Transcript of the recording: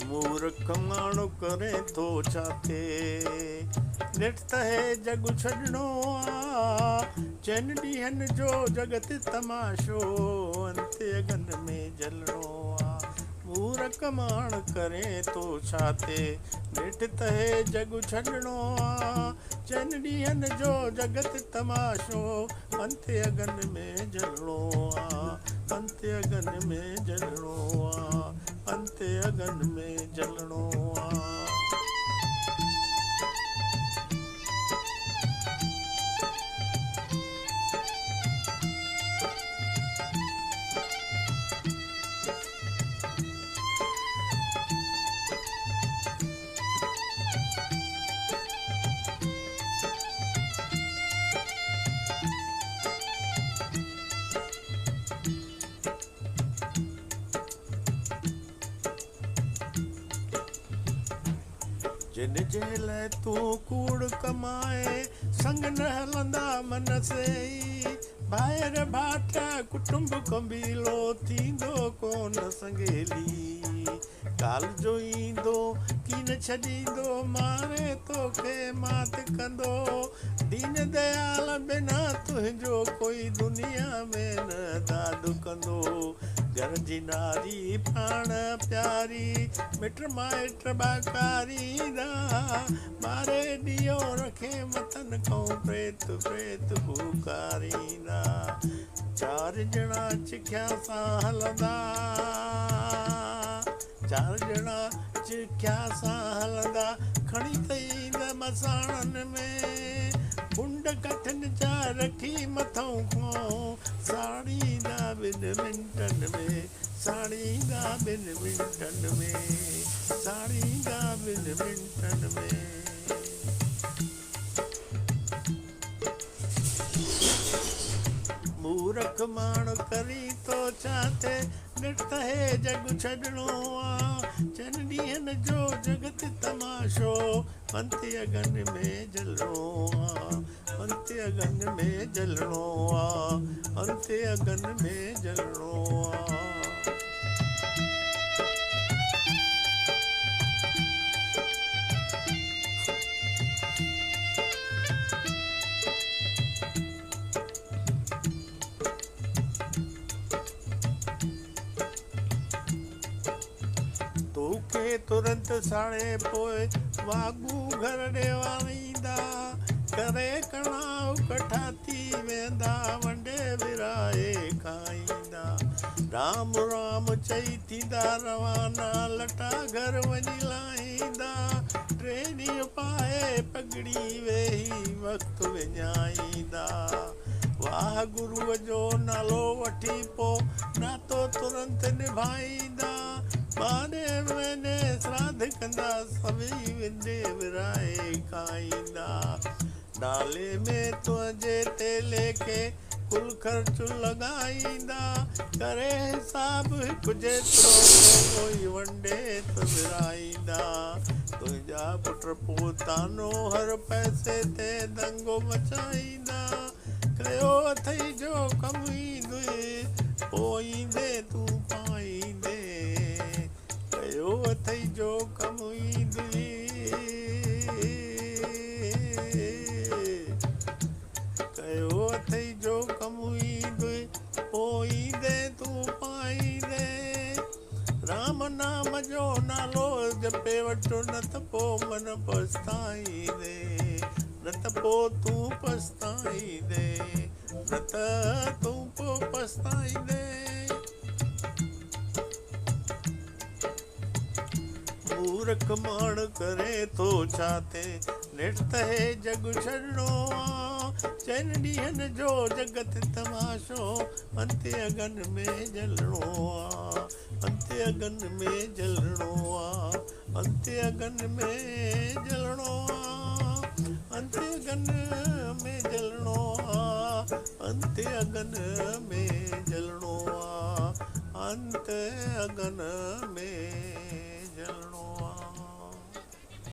मूर्ख माण्हू करे थो छा थे, नेठ त है जग छॾणो आ, चइनि ॾींहंनि जो जगत तमाशो, अंते अगन में जलणो आ। मूर्ख माण्हू करे थो छा थे, नेठ त है जग छॾणो आ, चइनि ॾींहंनि जो जगत तमाशो, अंते अगन में जलणो आ, अंते अगन में जलणो आ, अंते अगन में जलणो आ। जिन जे लाइ तूं कूड़ कमाए, संग न हलंदा मन से ई, ॿाहिरि भाट कुटुंब कबीलो थींदो कोन संगेली। काल जो ईंदो की न छॾींदो, मारे तोखे मात कंदो, दीन दयाल बिना तुंहिंजो कोई दुनिया में न दादु कंदो। घर जी नारी प्राण प्यारी, मिट माइट बाकारींदा, मारे ॾियो रखे मथन खां प्रेत प्रेत पुकारींदा। चार ॼणा चिखिया सां हलंदा, चार ॼणा चिखिया सां हलंदा, खणी त ईंदा मसाणनि में, कुंड कठिन जा रखी मथां खां, साड़ींदा ॿिनि मिंटनि में, साड़ींदा ॿिनि मिंटनि में, साड़ींदा ॿिनि मिंटनि में। मूर्ख माण्हू करी थो छा थे, नेठ त है जग छॾणो आ, चइनि ॾींहंनि जो जगत तमाशो, अंते अगन में जलणो आ, अंते अगन में जलणो आ, अंते अगन में जलणो आ। तोखे तुरंत साड़े पोइ वागू घर ॾेवारींदा, करे कणाव कठा थी वेंदा, वंडे विराए खाईंदा। राम राम चई थींदा रवाना, लटा घर वञी लाहींदा, टे ॾींहं पाए पगड़ी वेही वक़्तु विञाईंदा। वाह गुरूअ जो नालो वठी पोइ नातो तुरंत निभाईंदा, माने महीने श्राद्ध कंदा, सभई विंदे विराए खाईंदा। नाले में तुंहिंजे तेले खे कुल ख़र्च लॻाईंदा, करे हिसाब हिकु जेतिरो कोई वंडे त विराईंदा। तुंहिंजा पुट पोतानो हर पैसे ते दंगो मचाईंदा, कयो अथई जो कमु ईंदुई, पोइ ईंदे तूं पाईंदे, कयो अथई जो कमु ईंदुई, कयो अथई जो कमु ईंदुई, पोइ ईंदे तूं पाईंदे। राम नाम जो नालो जपे वठो, न त पोइ मन पछताईंदे, न त पोइ तूं पछताईंदे, न त तूं पोइ पछताईंदे। मूर्ख माण्हू करे थो छा थे, नेठ तहे जग छॾणो आ चइनि ॾींहंनि जो जगत तमाशो अंते अगन में जलणो आ अंते अगन में जलणो आ अंते अगन में जलणो आ अंते अगन में जलणो आ अंते अगन में जलणो आ अंत अगन में